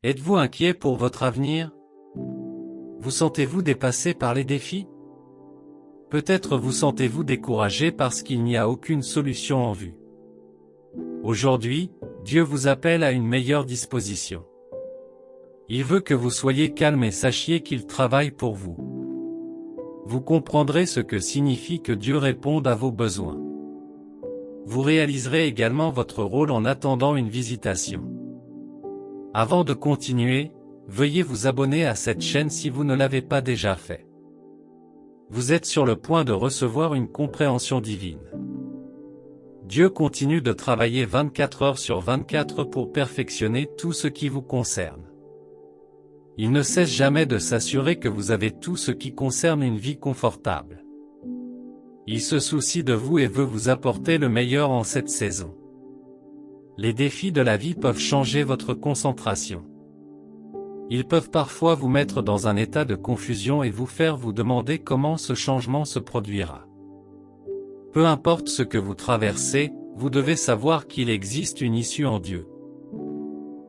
Êtes-vous inquiet pour votre avenir? Vous sentez-vous dépassé par les défis? Peut-être vous sentez-vous découragé parce qu'il n'y a aucune solution en vue. Aujourd'hui, Dieu vous appelle à une meilleure disposition. Il veut que vous soyez calme et sachiez qu'il travaille pour vous. Vous comprendrez ce que signifie que Dieu réponde à vos besoins. Vous réaliserez également votre rôle en attendant une visitation. Avant de continuer, veuillez vous abonner à cette chaîne si vous ne l'avez pas déjà fait. Vous êtes sur le point de recevoir une compréhension divine. Dieu continue de travailler 24 heures sur 24 pour perfectionner tout ce qui vous concerne. Il ne cesse jamais de s'assurer que vous avez tout ce qui concerne une vie confortable. Il se soucie de vous et veut vous apporter le meilleur en cette saison. Les défis de la vie peuvent changer votre concentration. Ils peuvent parfois vous mettre dans un état de confusion et vous faire vous demander comment ce changement se produira. Peu importe ce que vous traversez, vous devez savoir qu'il existe une issue en Dieu.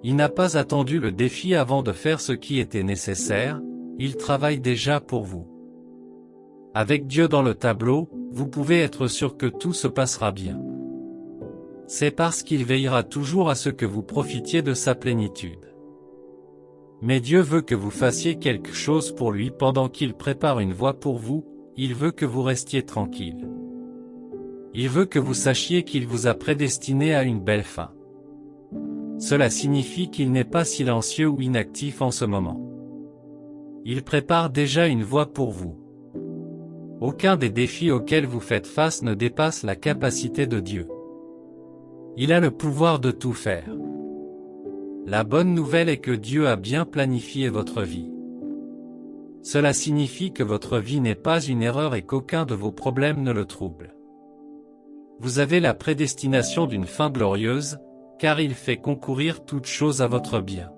Il n'a pas attendu le défi avant de faire ce qui était nécessaire, il travaille déjà pour vous. Avec Dieu dans le tableau, vous pouvez être sûr que tout se passera bien. C'est parce qu'il veillera toujours à ce que vous profitiez de sa plénitude. Mais Dieu veut que vous fassiez quelque chose pour lui pendant qu'il prépare une voie pour vous, il veut que vous restiez tranquille. Il veut que vous sachiez qu'il vous a prédestiné à une belle fin. Cela signifie qu'il n'est pas silencieux ou inactif en ce moment. Il prépare déjà une voie pour vous. Aucun des défis auxquels vous faites face ne dépasse la capacité de Dieu. Il a le pouvoir de tout faire. La bonne nouvelle est que Dieu a bien planifié votre vie. Cela signifie que votre vie n'est pas une erreur et qu'aucun de vos problèmes ne le trouble. Vous avez la prédestination d'une fin glorieuse, car il fait concourir toutes choses à votre bien.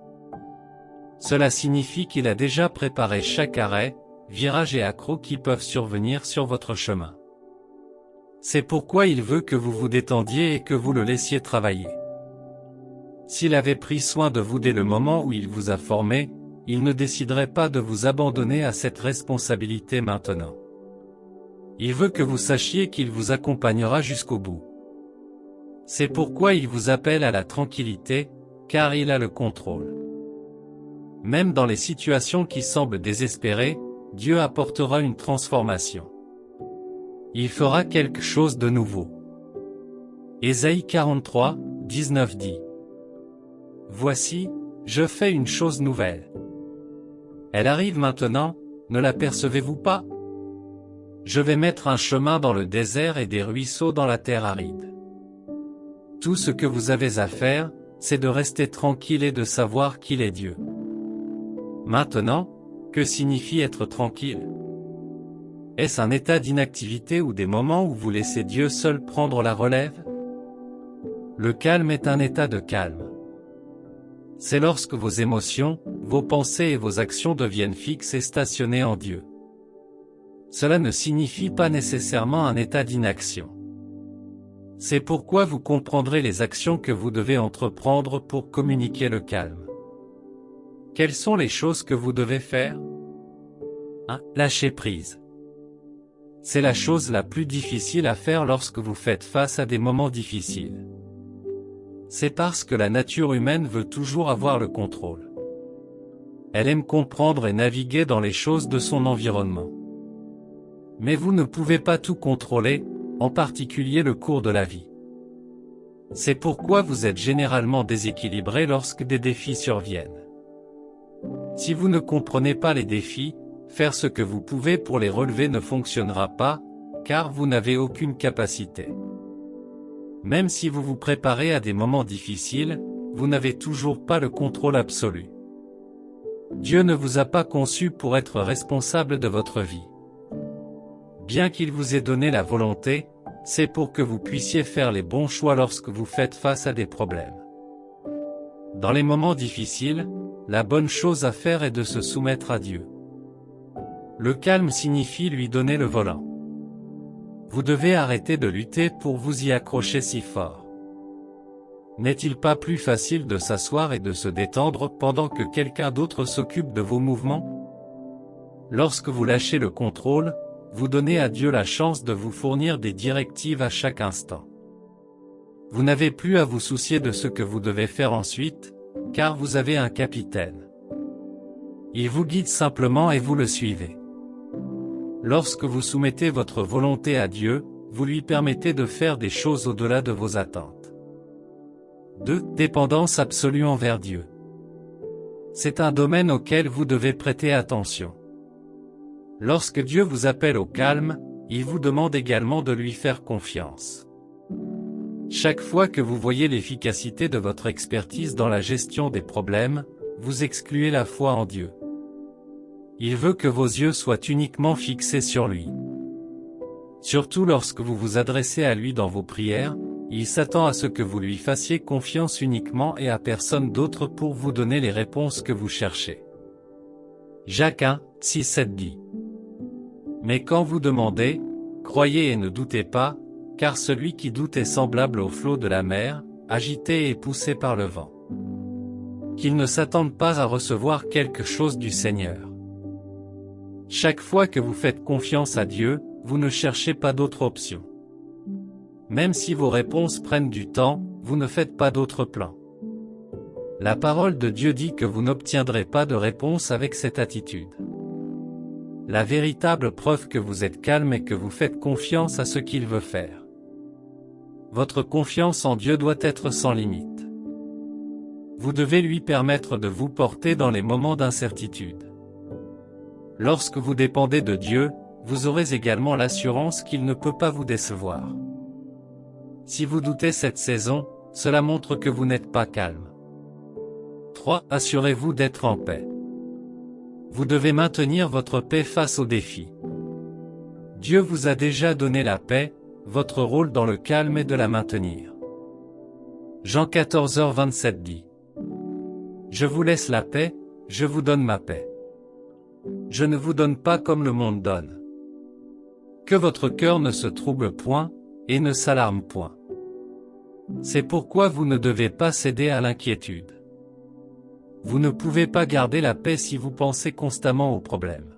Cela signifie qu'il a déjà préparé chaque arrêt, virage et accroc qui peuvent survenir sur votre chemin. C'est pourquoi il veut que vous vous détendiez et que vous le laissiez travailler. S'il avait pris soin de vous dès le moment où il vous a formé, il ne déciderait pas de vous abandonner à cette responsabilité maintenant. Il veut que vous sachiez qu'il vous accompagnera jusqu'au bout. C'est pourquoi il vous appelle à la tranquillité, car il a le contrôle. Même dans les situations qui semblent désespérées, Dieu apportera une transformation. Il fera quelque chose de nouveau. Ésaïe 43, 19 dit: Voici, je fais une chose nouvelle. Elle arrive maintenant, ne l'apercevez-vous pas? Je vais mettre un chemin dans le désert et des ruisseaux dans la terre aride. Tout ce que vous avez à faire, c'est de rester tranquille et de savoir qu'il est Dieu. Maintenant, que signifie être tranquille? Est-ce un état d'inactivité ou des moments où vous laissez Dieu seul prendre la relève? Le calme est un état de calme. C'est lorsque vos émotions, vos pensées et vos actions deviennent fixes et stationnées en Dieu. Cela ne signifie pas nécessairement un état d'inaction. C'est pourquoi vous comprendrez les actions que vous devez entreprendre pour communiquer le calme. Quelles sont les choses que vous devez faire? 1. Lâcher prise. C'est la chose la plus difficile à faire lorsque vous faites face à des moments difficiles. C'est parce que la nature humaine veut toujours avoir le contrôle. Elle aime comprendre et naviguer dans les choses de son environnement. Mais vous ne pouvez pas tout contrôler, en particulier le cours de la vie. C'est pourquoi vous êtes généralement déséquilibré lorsque des défis surviennent. Si vous ne comprenez pas les défis, faire ce que vous pouvez pour les relever ne fonctionnera pas, car vous n'avez aucune capacité. Même si vous vous préparez à des moments difficiles, vous n'avez toujours pas le contrôle absolu. Dieu ne vous a pas conçu pour être responsable de votre vie. Bien qu'il vous ait donné la volonté, c'est pour que vous puissiez faire les bons choix lorsque vous faites face à des problèmes. Dans les moments difficiles, la bonne chose à faire est de se soumettre à Dieu. Le calme signifie lui donner le volant. Vous devez arrêter de lutter pour vous y accrocher si fort. N'est-il pas plus facile de s'asseoir et de se détendre pendant que quelqu'un d'autre s'occupe de vos mouvements? Lorsque vous lâchez le contrôle, vous donnez à Dieu la chance de vous fournir des directives à chaque instant. Vous n'avez plus à vous soucier de ce que vous devez faire ensuite, car vous avez un capitaine. Il vous guide simplement et vous le suivez. Lorsque vous soumettez votre volonté à Dieu, vous lui permettez de faire des choses au-delà de vos attentes. 2. Dépendance absolue envers Dieu. C'est un domaine auquel vous devez prêter attention. Lorsque Dieu vous appelle au calme, il vous demande également de lui faire confiance. Chaque fois que vous voyez l'efficacité de votre expertise dans la gestion des problèmes, vous excluez la foi en Dieu. Il veut que vos yeux soient uniquement fixés sur lui. Surtout lorsque vous vous adressez à lui dans vos prières, il s'attend à ce que vous lui fassiez confiance uniquement et à personne d'autre pour vous donner les réponses que vous cherchez. Jacques 1, 6-7 dit. Mais quand vous demandez, croyez et ne doutez pas, car celui qui doute est semblable au flot de la mer, agité et poussé par le vent. Qu'il ne s'attende pas à recevoir quelque chose du Seigneur. Chaque fois que vous faites confiance à Dieu, vous ne cherchez pas d'autre option. Même si vos réponses prennent du temps, vous ne faites pas d'autre plan. La parole de Dieu dit que vous n'obtiendrez pas de réponse avec cette attitude. La véritable preuve que vous êtes calme est que vous faites confiance à ce qu'il veut faire. Votre confiance en Dieu doit être sans limite. Vous devez lui permettre de vous porter dans les moments d'incertitude. Lorsque vous dépendez de Dieu, vous aurez également l'assurance qu'il ne peut pas vous décevoir. Si vous doutez cette saison, cela montre que vous n'êtes pas calme. 3. Assurez-vous d'être en paix. Vous devez maintenir votre paix face aux défis. Dieu vous a déjà donné la paix, votre rôle dans le calme est de la maintenir. Jean 14h27 dit. Je vous laisse la paix, je vous donne ma paix. Je ne vous donne pas comme le monde donne. Que votre cœur ne se trouble point, et ne s'alarme point. C'est pourquoi vous ne devez pas céder à l'inquiétude. Vous ne pouvez pas garder la paix si vous pensez constamment aux problèmes.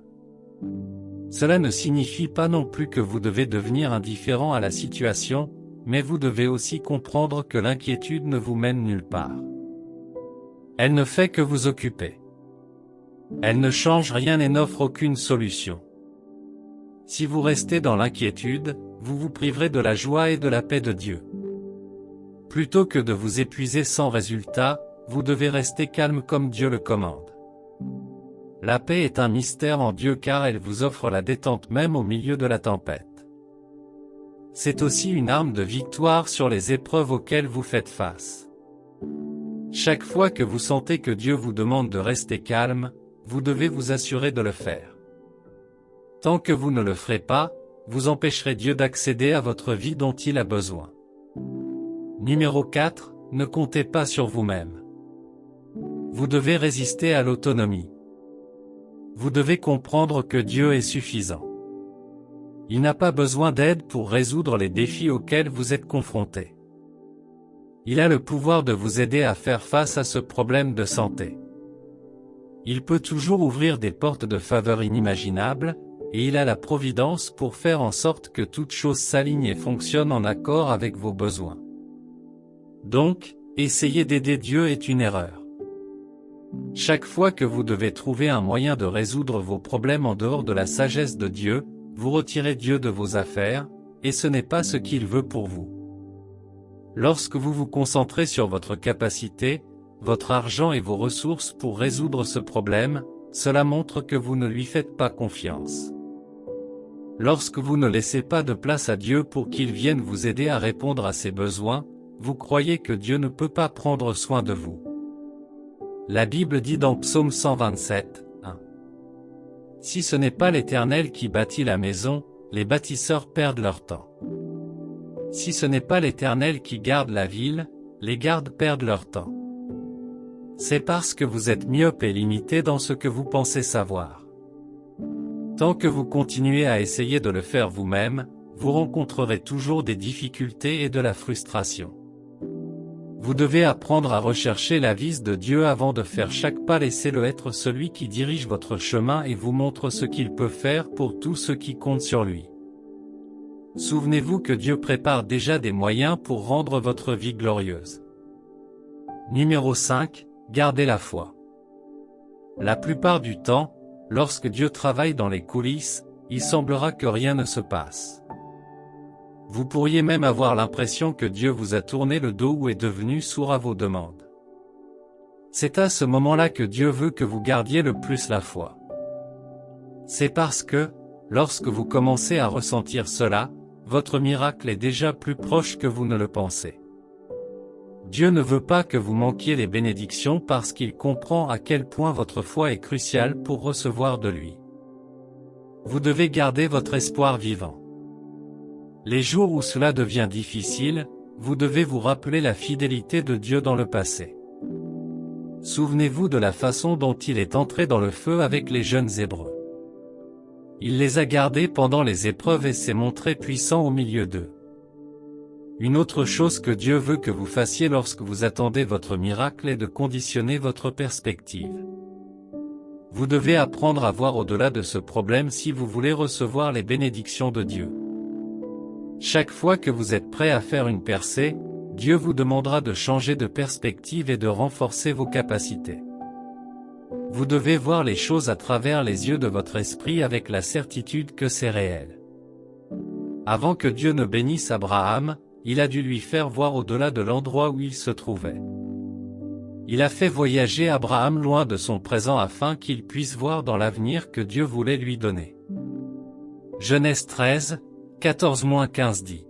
Cela ne signifie pas non plus que vous devez devenir indifférent à la situation, mais vous devez aussi comprendre que l'inquiétude ne vous mène nulle part. Elle ne fait que vous occuper. Elle ne change rien et n'offre aucune solution. Si vous restez dans l'inquiétude, vous vous priverez de la joie et de la paix de Dieu. Plutôt que de vous épuiser sans résultat, vous devez rester calme comme Dieu le commande. La paix est un mystère en Dieu car elle vous offre la détente même au milieu de la tempête. C'est aussi une arme de victoire sur les épreuves auxquelles vous faites face. Chaque fois que vous sentez que Dieu vous demande de rester calme, vous devez vous assurer de le faire. Tant que vous ne le ferez pas, vous empêcherez Dieu d'accéder à votre vie dont il a besoin. Numéro 4, ne comptez pas sur vous-même. Vous devez résister à l'autonomie. Vous devez comprendre que Dieu est suffisant. Il n'a pas besoin d'aide pour résoudre les défis auxquels vous êtes confrontés. Il a le pouvoir de vous aider à faire face à ce problème de santé. Il peut toujours ouvrir des portes de faveur inimaginables, et il a la providence pour faire en sorte que toute chose s'aligne et fonctionne en accord avec vos besoins. Donc, essayer d'aider Dieu est une erreur. Chaque fois que vous devez trouver un moyen de résoudre vos problèmes en dehors de la sagesse de Dieu, vous retirez Dieu de vos affaires, et ce n'est pas ce qu'il veut pour vous. Lorsque vous vous concentrez sur votre capacité, votre argent et vos ressources pour résoudre ce problème, cela montre que vous ne lui faites pas confiance. Lorsque vous ne laissez pas de place à Dieu pour qu'il vienne vous aider à répondre à ses besoins, vous croyez que Dieu ne peut pas prendre soin de vous. La Bible dit dans Psaume 127, 1. Si ce n'est pas l'Éternel qui bâtit la maison, les bâtisseurs perdent leur temps. Si ce n'est pas l'Éternel qui garde la ville, les gardes perdent leur temps. C'est parce que vous êtes myope et limité dans ce que vous pensez savoir. Tant que vous continuez à essayer de le faire vous-même, vous rencontrerez toujours des difficultés et de la frustration. Vous devez apprendre à rechercher la vis de Dieu avant de faire chaque pas. Laissez-le être celui qui dirige votre chemin et vous montre ce qu'il peut faire pour tous ceux qui comptent sur lui. Souvenez-vous que Dieu prépare déjà des moyens pour rendre votre vie glorieuse. Numéro 5. Gardez la foi. La plupart du temps, lorsque Dieu travaille dans les coulisses, il semblera que rien ne se passe. Vous pourriez même avoir l'impression que Dieu vous a tourné le dos ou est devenu sourd à vos demandes. C'est à ce moment-là que Dieu veut que vous gardiez le plus la foi. C'est parce que, lorsque vous commencez à ressentir cela, votre miracle est déjà plus proche que vous ne le pensez. Dieu ne veut pas que vous manquiez les bénédictions parce qu'il comprend à quel point votre foi est cruciale pour recevoir de lui. Vous devez garder votre espoir vivant. Les jours où cela devient difficile, vous devez vous rappeler la fidélité de Dieu dans le passé. Souvenez-vous de la façon dont il est entré dans le feu avec les jeunes Hébreux. Il les a gardés pendant les épreuves et s'est montré puissant au milieu d'eux. Une autre chose que Dieu veut que vous fassiez lorsque vous attendez votre miracle est de conditionner votre perspective. Vous devez apprendre à voir au-delà de ce problème si vous voulez recevoir les bénédictions de Dieu. Chaque fois que vous êtes prêt à faire une percée, Dieu vous demandera de changer de perspective et de renforcer vos capacités. Vous devez voir les choses à travers les yeux de votre esprit avec la certitude que c'est réel. Avant que Dieu ne bénisse Abraham, il a dû lui faire voir au-delà de l'endroit où il se trouvait. Il a fait voyager Abraham loin de son présent afin qu'il puisse voir dans l'avenir que Dieu voulait lui donner. Genèse 13, 14-15 dit.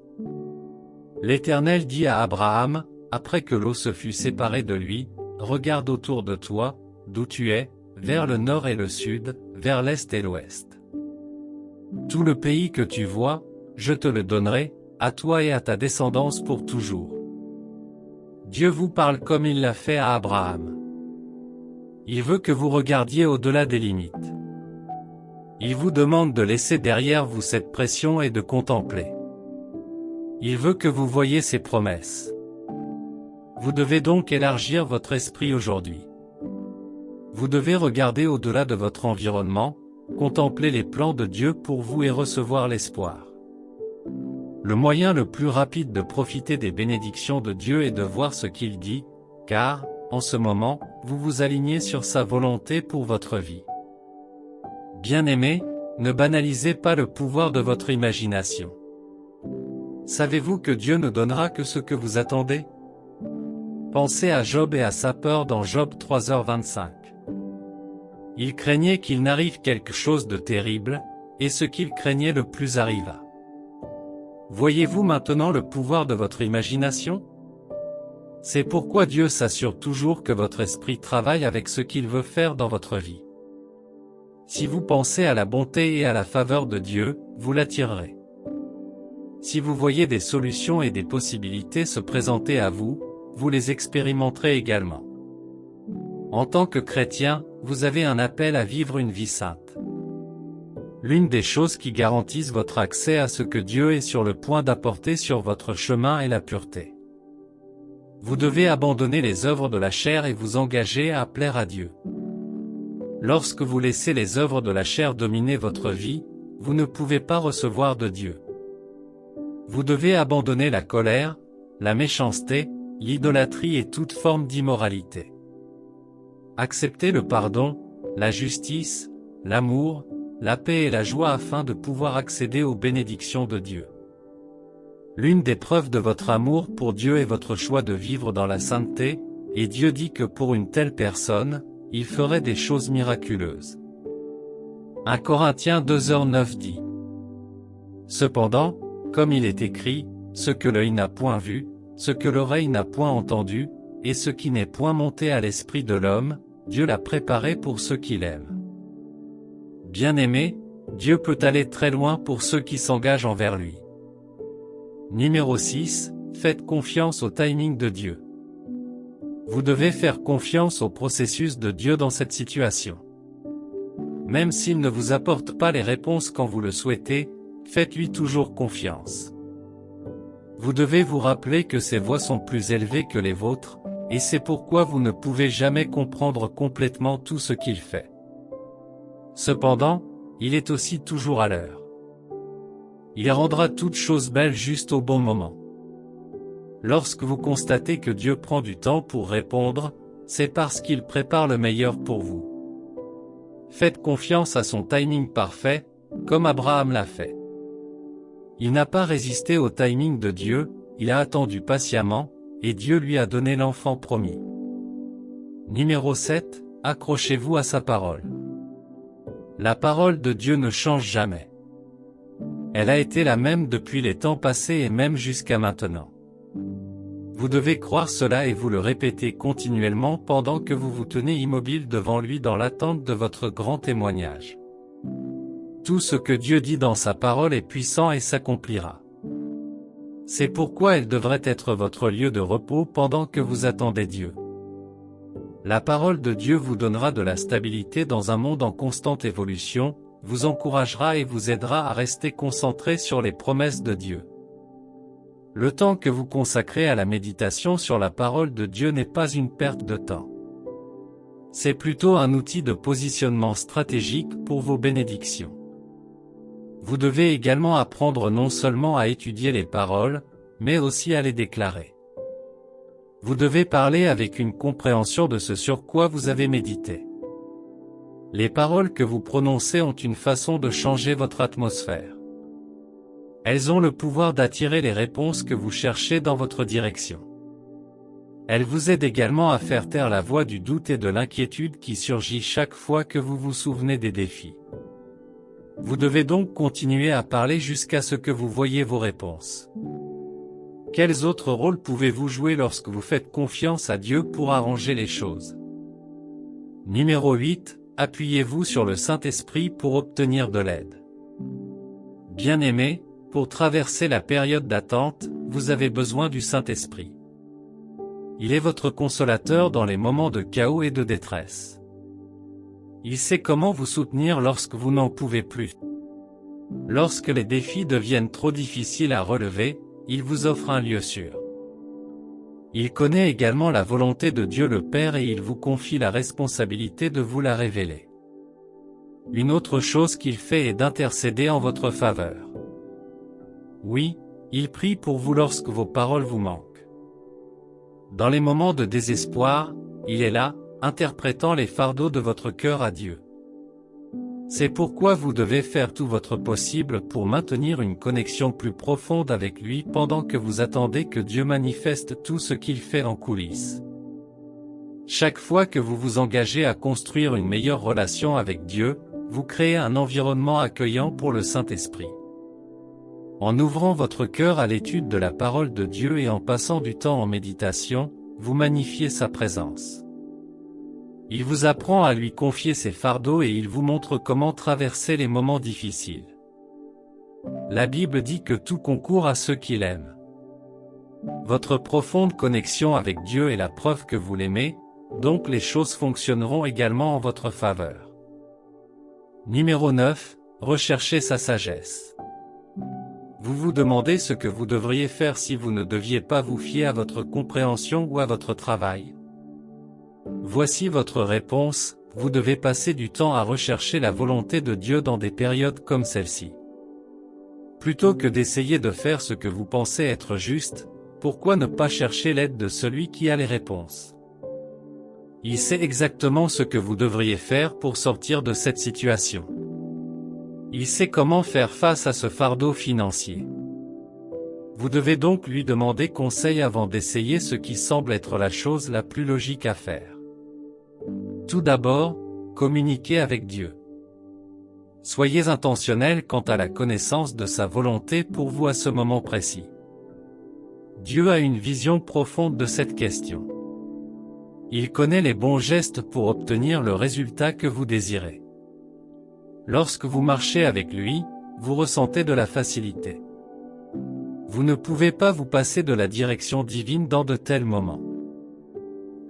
L'Éternel dit à Abraham, après que l'eau se fut séparée de lui, « Regarde autour de toi, d'où tu es, vers le nord et le sud, vers l'est et l'ouest. Tout le pays que tu vois, je te le donnerai, à toi et à ta descendance pour toujours. » Dieu vous parle comme il l'a fait à Abraham. Il veut que vous regardiez au-delà des limites. Il vous demande de laisser derrière vous cette pression et de contempler. Il veut que vous voyiez ses promesses. Vous devez donc élargir votre esprit aujourd'hui. Vous devez regarder au-delà de votre environnement, contempler les plans de Dieu pour vous et recevoir l'espoir. Le moyen le plus rapide de profiter des bénédictions de Dieu est de voir ce qu'il dit, car, en ce moment, vous vous alignez sur sa volonté pour votre vie. Bien-aimés, ne banalisez pas le pouvoir de votre imagination. Savez-vous que Dieu ne donnera que ce que vous attendez? Pensez à Job et à sa peur dans Job 3h25. Il craignait qu'il n'arrive quelque chose de terrible, et ce qu'il craignait le plus arriva. Voyez-vous maintenant le pouvoir de votre imagination? C'est pourquoi Dieu s'assure toujours que votre esprit travaille avec ce qu'il veut faire dans votre vie. Si vous pensez à la bonté et à la faveur de Dieu, vous l'attirerez. Si vous voyez des solutions et des possibilités se présenter à vous, vous les expérimenterez également. En tant que chrétien, vous avez un appel à vivre une vie sainte. L'une des choses qui garantissent votre accès à ce que Dieu est sur le point d'apporter sur votre chemin est la pureté. Vous devez abandonner les œuvres de la chair et vous engager à plaire à Dieu. Lorsque vous laissez les œuvres de la chair dominer votre vie, vous ne pouvez pas recevoir de Dieu. Vous devez abandonner la colère, la méchanceté, l'idolâtrie et toute forme d'immoralité. Acceptez le pardon, la justice, l'amour, la paix et la joie afin de pouvoir accéder aux bénédictions de Dieu. L'une des preuves de votre amour pour Dieu est votre choix de vivre dans la sainteté, et Dieu dit que pour une telle personne, il ferait des choses miraculeuses. 1 Corinthiens 2h9 dit. Cependant, comme il est écrit, ce que l'œil n'a point vu, ce que l'oreille n'a point entendu, et ce qui n'est point monté à l'esprit de l'homme, Dieu l'a préparé pour ceux qui l'aiment. Bien-aimés, Dieu peut aller très loin pour ceux qui s'engagent envers lui. Numéro 6, faites confiance au timing de Dieu. Vous devez faire confiance au processus de Dieu dans cette situation. Même s'il ne vous apporte pas les réponses quand vous le souhaitez, faites-lui toujours confiance. Vous devez vous rappeler que ses voies sont plus élevées que les vôtres, et c'est pourquoi vous ne pouvez jamais comprendre complètement tout ce qu'il fait. Cependant, il est aussi toujours à l'heure. Il rendra toutes choses belles juste au bon moment. Lorsque vous constatez que Dieu prend du temps pour répondre, c'est parce qu'il prépare le meilleur pour vous. Faites confiance à son timing parfait, comme Abraham l'a fait. Il n'a pas résisté au timing de Dieu, il a attendu patiemment, et Dieu lui a donné l'enfant promis. Numéro 7, accrochez-vous à sa parole. La parole de Dieu ne change jamais. Elle a été la même depuis les temps passés et même jusqu'à maintenant. Vous devez croire cela et vous le répéter continuellement pendant que vous vous tenez immobile devant lui dans l'attente de votre grand témoignage. Tout ce que Dieu dit dans sa parole est puissant et s'accomplira. C'est pourquoi elle devrait être votre lieu de repos pendant que vous attendez Dieu. La parole de Dieu vous donnera de la stabilité dans un monde en constante évolution, vous encouragera et vous aidera à rester concentré sur les promesses de Dieu. Le temps que vous consacrez à la méditation sur la parole de Dieu n'est pas une perte de temps. C'est plutôt un outil de positionnement stratégique pour vos bénédictions. Vous devez également apprendre non seulement à étudier les paroles, mais aussi à les déclarer. Vous devez parler avec une compréhension de ce sur quoi vous avez médité. Les paroles que vous prononcez ont une façon de changer votre atmosphère. Elles ont le pouvoir d'attirer les réponses que vous cherchez dans votre direction. Elles vous aident également à faire taire la voix du doute et de l'inquiétude qui surgit chaque fois que vous vous souvenez des défis. Vous devez donc continuer à parler jusqu'à ce que vous voyez vos réponses. Quels autres rôles pouvez-vous jouer lorsque vous faites confiance à Dieu pour arranger les choses? Numéro 8, appuyez-vous sur le Saint-Esprit pour obtenir de l'aide. Bien-aimés, pour traverser la période d'attente, vous avez besoin du Saint-Esprit. Il est votre consolateur dans les moments de chaos et de détresse. Il sait comment vous soutenir lorsque vous n'en pouvez plus. Lorsque les défis deviennent trop difficiles à relever, il vous offre un lieu sûr. Il connaît également la volonté de Dieu le Père et il vous confie la responsabilité de vous la révéler. Une autre chose qu'il fait est d'intercéder en votre faveur. Oui, il prie pour vous lorsque vos paroles vous manquent. Dans les moments de désespoir, il est là, interprétant les fardeaux de votre cœur à Dieu. C'est pourquoi vous devez faire tout votre possible pour maintenir une connexion plus profonde avec lui pendant que vous attendez que Dieu manifeste tout ce qu'il fait en coulisses. Chaque fois que vous vous engagez à construire une meilleure relation avec Dieu, vous créez un environnement accueillant pour le Saint-Esprit. En ouvrant votre cœur à l'étude de la parole de Dieu et en passant du temps en méditation, vous magnifiez sa présence. Il vous apprend à lui confier ses fardeaux et il vous montre comment traverser les moments difficiles. La Bible dit que tout concourt à ceux qui l'aiment. Votre profonde connexion avec Dieu est la preuve que vous l'aimez, donc les choses fonctionneront également en votre faveur. Numéro 9, recherchez sa sagesse. Vous vous demandez ce que vous devriez faire si vous ne deviez pas vous fier à votre compréhension ou à votre travail. Voici votre réponse, vous devez passer du temps à rechercher la volonté de Dieu dans des périodes comme celle-ci. Plutôt que d'essayer de faire ce que vous pensez être juste, pourquoi ne pas chercher l'aide de celui qui a les réponses? Il sait exactement ce que vous devriez faire pour sortir de cette situation. Il sait comment faire face à ce fardeau financier. Vous devez donc lui demander conseil avant d'essayer ce qui semble être la chose la plus logique à faire. Tout d'abord, communiquez avec Dieu. Soyez intentionnel quant à la connaissance de sa volonté pour vous à ce moment précis. Dieu a une vision profonde de cette question. Il connaît les bons gestes pour obtenir le résultat que vous désirez. Lorsque vous marchez avec lui, vous ressentez de la facilité. Vous ne pouvez pas vous passer de la direction divine dans de tels moments.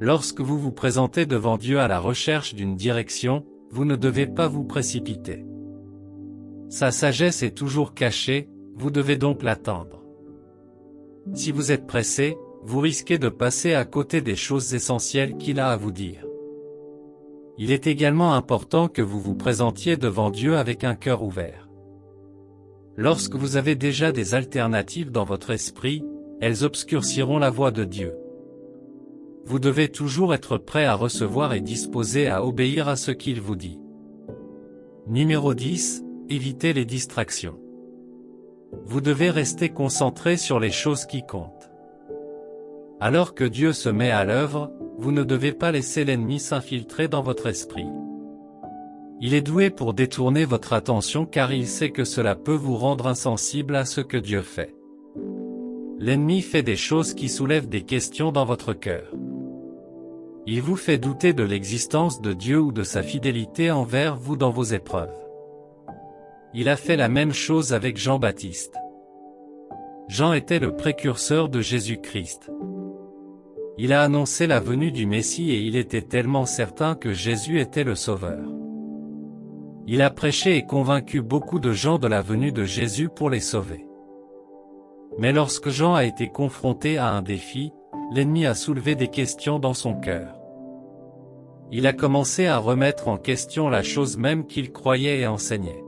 Lorsque vous vous présentez devant Dieu à la recherche d'une direction, vous ne devez pas vous précipiter. Sa sagesse est toujours cachée, vous devez donc l'attendre. Si vous êtes pressé, vous risquez de passer à côté des choses essentielles qu'il a à vous dire. Il est également important que vous vous présentiez devant Dieu avec un cœur ouvert. Lorsque vous avez déjà des alternatives dans votre esprit, elles obscurciront la voix de Dieu. Vous devez toujours être prêt à recevoir et disposé à obéir à ce qu'il vous dit. Numéro 10. Évitez les distractions. Vous devez rester concentré sur les choses qui comptent. Alors que Dieu se met à l'œuvre, vous ne devez pas laisser l'ennemi s'infiltrer dans votre esprit. Il est doué pour détourner votre attention car il sait que cela peut vous rendre insensible à ce que Dieu fait. L'ennemi fait des choses qui soulèvent des questions dans votre cœur. Il vous fait douter de l'existence de Dieu ou de sa fidélité envers vous dans vos épreuves. Il a fait la même chose avec Jean-Baptiste. Jean était le précurseur de Jésus-Christ. Il a annoncé la venue du Messie et il était tellement certain que Jésus était le Sauveur. Il a prêché et convaincu beaucoup de gens de la venue de Jésus pour les sauver. Mais lorsque Jean a été confronté à un défi, l'ennemi a soulevé des questions dans son cœur. Il a commencé à remettre en question la chose même qu'il croyait et enseignait.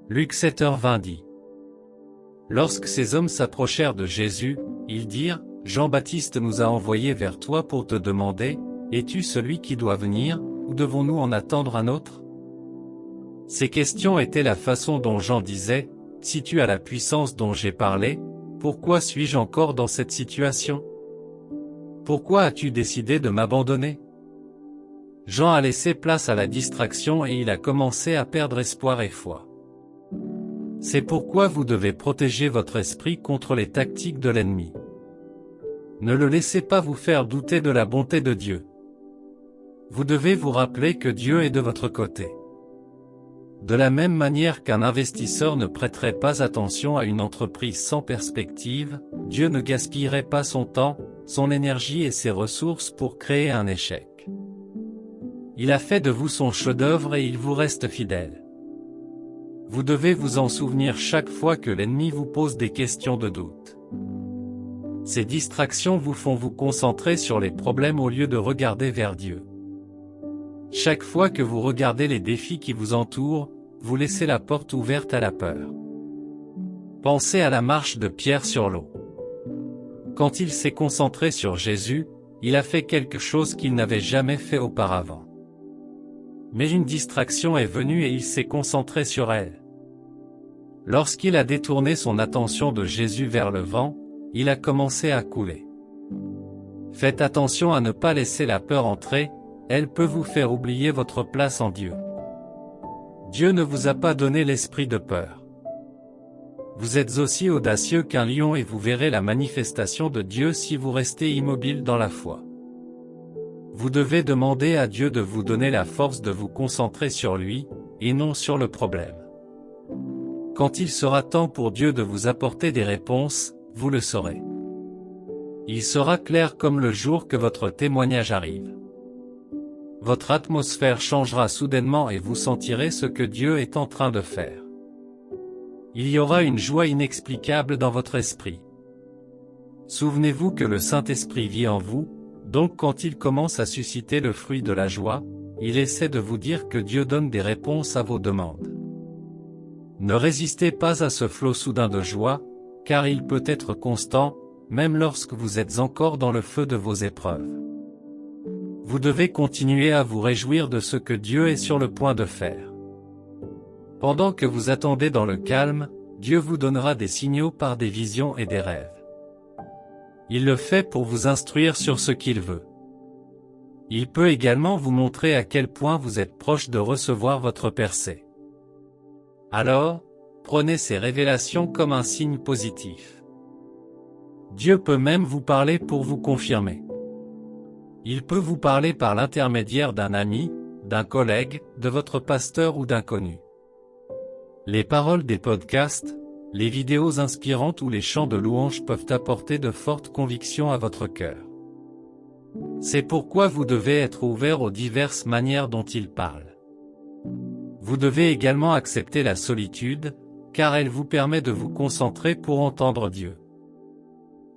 Luc 7h20 dit. Lorsque ces hommes s'approchèrent de Jésus, ils dirent, Jean-Baptiste nous a envoyés vers toi pour te demander, es-tu celui qui doit venir, ou devons-nous en attendre un autre? Ces questions étaient la façon dont Jean disait, si tu as la puissance dont j'ai parlé, pourquoi suis-je encore dans cette situation? Pourquoi as-tu décidé de m'abandonner? Jean a laissé place à la distraction et il a commencé à perdre espoir et foi. C'est pourquoi vous devez protéger votre esprit contre les tactiques de l'ennemi. Ne le laissez pas vous faire douter de la bonté de Dieu. Vous devez vous rappeler que Dieu est de votre côté. De la même manière qu'un investisseur ne prêterait pas attention à une entreprise sans perspective, Dieu ne gaspillerait pas son temps, son énergie et ses ressources pour créer un échec. Il a fait de vous son chef-d'œuvre et il vous reste fidèle. Vous devez vous en souvenir chaque fois que l'ennemi vous pose des questions de doute. Ces distractions vous font vous concentrer sur les problèmes au lieu de regarder vers Dieu. Chaque fois que vous regardez les défis qui vous entourent, vous laissez la porte ouverte à la peur. Pensez à la marche de Pierre sur l'eau. Quand il s'est concentré sur Jésus, il a fait quelque chose qu'il n'avait jamais fait auparavant. Mais une distraction est venue et il s'est concentré sur elle. Lorsqu'il a détourné son attention de Jésus vers le vent, il a commencé à couler. Faites attention à ne pas laisser la peur entrer, elle peut vous faire oublier votre place en Dieu. Dieu ne vous a pas donné l'esprit de peur. Vous êtes aussi audacieux qu'un lion et vous verrez la manifestation de Dieu si vous restez immobile dans la foi. Vous devez demander à Dieu de vous donner la force de vous concentrer sur lui, et non sur le problème. Quand il sera temps pour Dieu de vous apporter des réponses, vous le saurez. Il sera clair comme le jour que votre témoignage arrive. Votre atmosphère changera soudainement et vous sentirez ce que Dieu est en train de faire. Il y aura une joie inexplicable dans votre esprit. Souvenez-vous que le Saint-Esprit vit en vous, donc quand il commence à susciter le fruit de la joie, il essaie de vous dire que Dieu donne des réponses à vos demandes. Ne résistez pas à ce flot soudain de joie, car il peut être constant, même lorsque vous êtes encore dans le feu de vos épreuves. Vous devez continuer à vous réjouir de ce que Dieu est sur le point de faire. Pendant que vous attendez dans le calme, Dieu vous donnera des signaux par des visions et des rêves. Il le fait pour vous instruire sur ce qu'il veut. Il peut également vous montrer à quel point vous êtes proche de recevoir votre percée. Alors, prenez ces révélations comme un signe positif. Dieu peut même vous parler pour vous confirmer. Il peut vous parler par l'intermédiaire d'un ami, d'un collègue, de votre pasteur ou d'inconnus. Les paroles des podcasts, les vidéos inspirantes ou les chants de louange peuvent apporter de fortes convictions à votre cœur. C'est pourquoi vous devez être ouvert aux diverses manières dont il parle. Vous devez également accepter la solitude, car elle vous permet de vous concentrer pour entendre Dieu.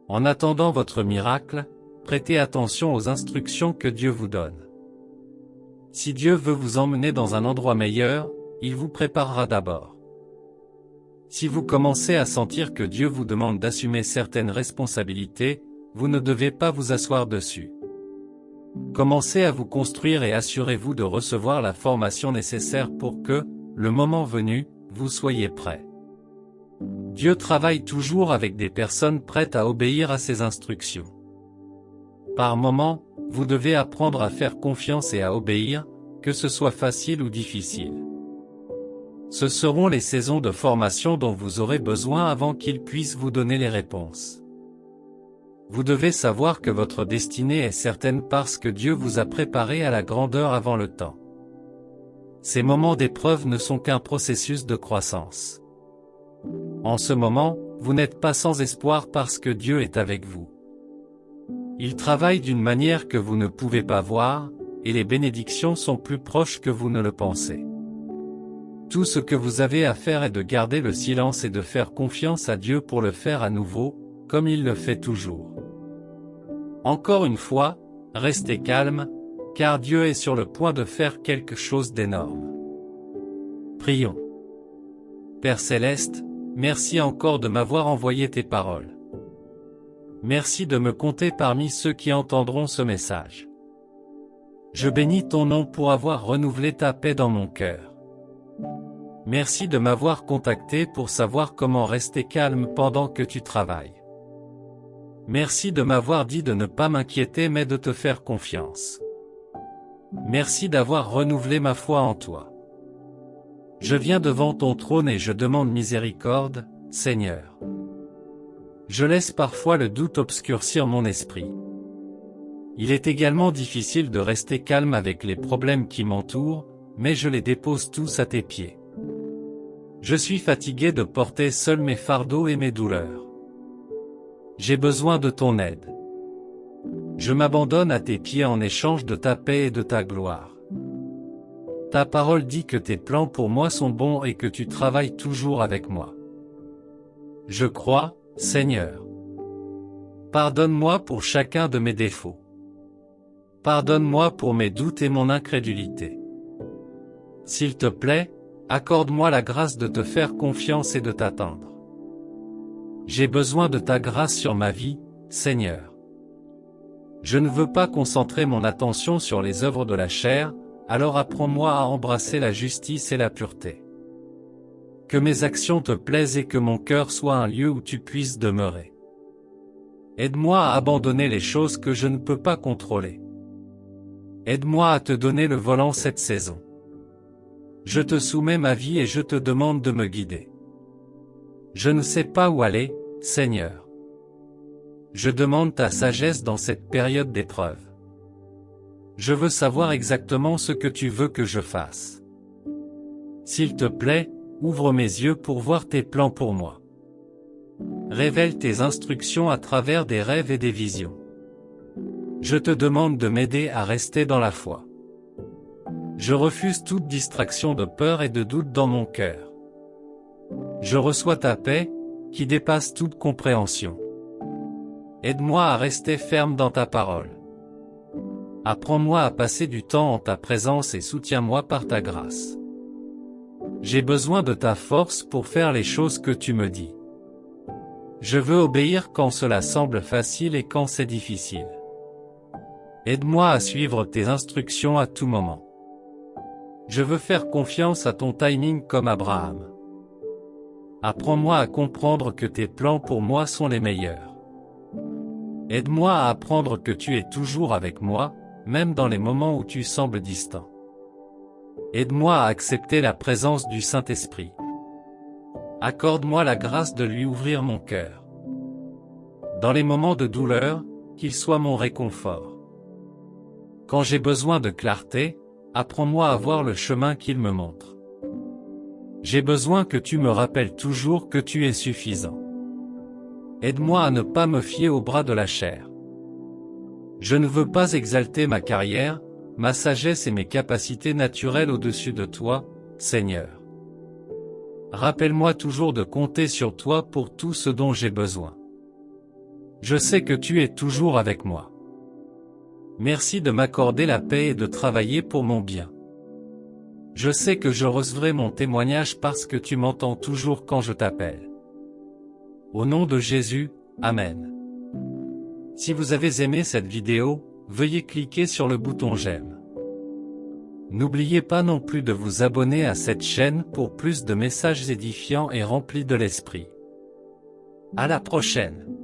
En attendant votre miracle, prêtez attention aux instructions que Dieu vous donne. Si Dieu veut vous emmener dans un endroit meilleur, il vous préparera d'abord. Si vous commencez à sentir que Dieu vous demande d'assumer certaines responsabilités, vous ne devez pas vous asseoir dessus. Commencez à vous construire et assurez-vous de recevoir la formation nécessaire pour que, le moment venu, vous soyez prêt. Dieu travaille toujours avec des personnes prêtes à obéir à ses instructions. Par moments, vous devez apprendre à faire confiance et à obéir, que ce soit facile ou difficile. Ce seront les saisons de formation dont vous aurez besoin avant qu'il puisse vous donner les réponses. Vous devez savoir que votre destinée est certaine parce que Dieu vous a préparé à la grandeur avant le temps. Ces moments d'épreuve ne sont qu'un processus de croissance. En ce moment, vous n'êtes pas sans espoir parce que Dieu est avec vous. Il travaille d'une manière que vous ne pouvez pas voir, et les bénédictions sont plus proches que vous ne le pensez. Tout ce que vous avez à faire est de garder le silence et de faire confiance à Dieu pour le faire à nouveau, comme il le fait toujours. Encore une fois, restez calme, car Dieu est sur le point de faire quelque chose d'énorme. Prions. Père Céleste, merci encore de m'avoir envoyé tes paroles. Merci de me compter parmi ceux qui entendront ce message. Je bénis ton nom pour avoir renouvelé ta paix dans mon cœur. Merci de m'avoir contacté pour savoir comment rester calme pendant que tu travailles. Merci de m'avoir dit de ne pas m'inquiéter mais de te faire confiance. Merci d'avoir renouvelé ma foi en toi. Je viens devant ton trône et je demande miséricorde, Seigneur. Je laisse parfois le doute obscurcir mon esprit. Il est également difficile de rester calme avec les problèmes qui m'entourent, mais je les dépose tous à tes pieds. Je suis fatigué de porter seul mes fardeaux et mes douleurs. J'ai besoin de ton aide. Je m'abandonne à tes pieds en échange de ta paix et de ta gloire. Ta parole dit que tes plans pour moi sont bons et que tu travailles toujours avec moi. Je crois, Seigneur. Pardonne-moi pour chacun de mes défauts. Pardonne-moi pour mes doutes et mon incrédulité. S'il te plaît, accorde-moi la grâce de te faire confiance et de t'attendre. J'ai besoin de ta grâce sur ma vie, Seigneur. Je ne veux pas concentrer mon attention sur les œuvres de la chair, alors apprends-moi à embrasser la justice et la pureté. Que mes actions te plaisent et que mon cœur soit un lieu où tu puisses demeurer. Aide-moi à abandonner les choses que je ne peux pas contrôler. Aide-moi à te donner le volant cette saison. Je te soumets ma vie et je te demande de me guider. Je ne sais pas où aller, Seigneur. Je demande ta sagesse dans cette période d'épreuve. Je veux savoir exactement ce que tu veux que je fasse. S'il te plaît, ouvre mes yeux pour voir tes plans pour moi. Révèle tes instructions à travers des rêves et des visions. Je te demande de m'aider à rester dans la foi. Je refuse toute distraction de peur et de doute dans mon cœur. Je reçois ta paix, qui dépasse toute compréhension. Aide-moi à rester ferme dans ta parole. Apprends-moi à passer du temps en ta présence et soutiens-moi par ta grâce. J'ai besoin de ta force pour faire les choses que tu me dis. Je veux obéir quand cela semble facile et quand c'est difficile. Aide-moi à suivre tes instructions à tout moment. Je veux faire confiance à ton timing comme Abraham. Apprends-moi à comprendre que tes plans pour moi sont les meilleurs. Aide-moi à apprendre que tu es toujours avec moi, même dans les moments où tu sembles distant. Aide-moi à accepter la présence du Saint-Esprit. Accorde-moi la grâce de lui ouvrir mon cœur. Dans les moments de douleur, qu'il soit mon réconfort. Quand j'ai besoin de clarté, apprends-moi à voir le chemin qu'il me montre. J'ai besoin que tu me rappelles toujours que tu es suffisant. Aide-moi à ne pas me fier aux bras de la chair. Je ne veux pas exalter ma carrière, ma sagesse et mes capacités naturelles au-dessus de toi, Seigneur. Rappelle-moi toujours de compter sur toi pour tout ce dont j'ai besoin. Je sais que tu es toujours avec moi. Merci de m'accorder la paix et de travailler pour mon bien. Je sais que je recevrai mon témoignage parce que tu m'entends toujours quand je t'appelle. Au nom de Jésus, Amen. Si vous avez aimé cette vidéo, veuillez cliquer sur le bouton j'aime. N'oubliez pas non plus de vous abonner à cette chaîne pour plus de messages édifiants et remplis de l'esprit. À la prochaine.